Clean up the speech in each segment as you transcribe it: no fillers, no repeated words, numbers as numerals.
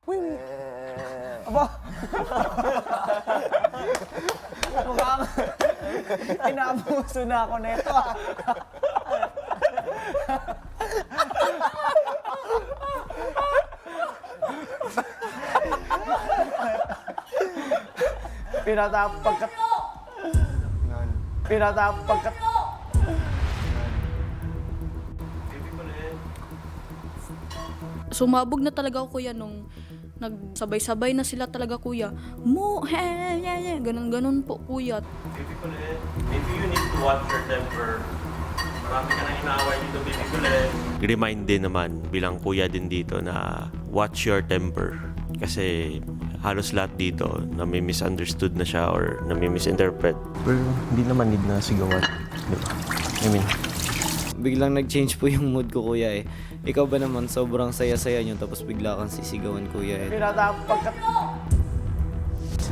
Uy! Aba! Mukhang inabuso na ako nito. Pinatapagkat... Pinatapagkat... Sumabog na talaga ako kuya nung nagsabay-sabay na sila talaga kuya. Mo, ganun-ganun po kuya. Baby Kulit, maybe you need to watch your temper. Marami ka nang inaaway dito, Baby Kulit. Remind din naman bilang kuya din dito na watch your temper. Kasi halos lahat dito na may misunderstood na siya or na may misinterpret. Pero hindi naman need na sigawan. Diba? I mean, Biglang nag-change po yung mood ko kuya eh. Ikaw ba naman sobrang saya-saya nyo tapos bigla kang sisigawan kuya eh. Pinatapagkat...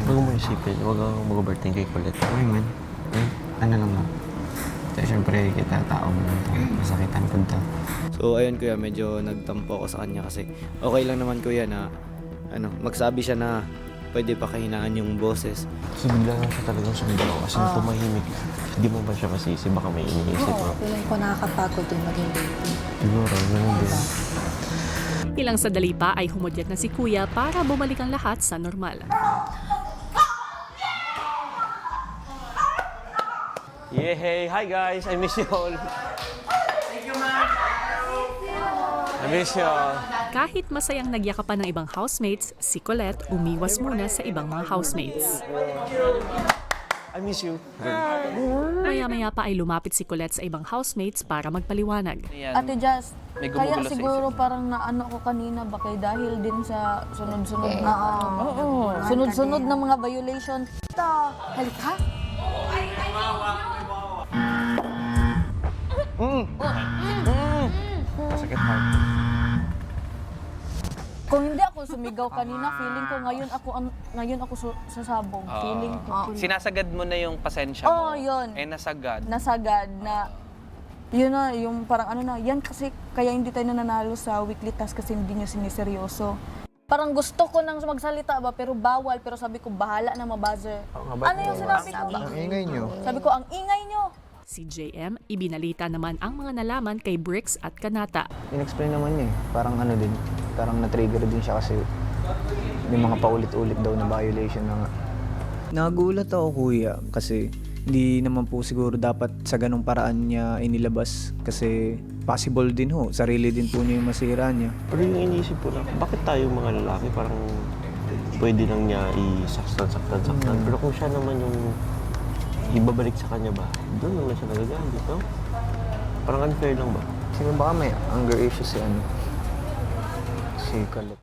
huwag mo isipin, huwag kang mag-overthink kay Kulit. Uy man, ano lang ba? Kasi syempre kita tao mo lang ito. Masakitan ko ito. So ayun kuya, medyo nagtampo ako sa kanya kasi okay lang naman kuya na magsabi siya na pwede pa kahinaan yung boses. So bigla lang siya talagang sumigaw. As in, tumahimik lang. Hindi mo ba siya masisi? Baka may iniisip mo. Feeling ko nakakapagod din maging baby. Siguro, ganun din. Ilang sandali pa ay humudyat na si Kuya para bumalik ang lahat sa normal. Yeah, hey, hi guys! I miss you all. Thank you, man. I miss you all. Kahit masayang nagyakapan ng ibang housemates, si Colette umiwas muna sa ibang mga housemates. I miss you. Maya-maya pa ay lumapit si Colette sa ibang housemates para magpaliwanag. Ate Jazz, kaya siguro parang naano ko kanina baka dahil din sa sunod-sunod na sunod-sunod na mga violation. Halika. Masakit heart. Kung hindi ako sumigaw kanina, feeling ko ngayon ako sasabong. Feeling ko. Sinasagad mo na yung pasensya Oo, mo. yun. Nasagad. Nasagad na yun na, yung parang yan kasi kaya hindi tayo nananalo sa weekly task kasi hindi nyo siniseryoso. Parang gusto ko nang magsalita ba pero bawal, pero sabi ko bahala na mabuzzer. Ano yung sinabi ko? Ang ingay nyo. Sabi ko ang ingay nyo. Si JM, ibinalita naman ang mga nalaman kay Bricks at Kanata. In-explain naman niya eh. Parang din. Parang na-trigger din siya kasi may mga paulit-ulit daw na violation na nga. Nagulat ako kuya kasi hindi naman po siguro dapat sa ganong paraan niya inilabas kasi possible din ho, sarili din po niya yung masira niya. Pero yung iniisip ko lang, bakit tayo mga lalaki parang pwede lang niya isaktan. Pero kung siya naman yung ibabalik sa kanya ba, doon lang siya nagagalit, no? Parang unfair lang ba? Kasi baka may anger issues si Kulit.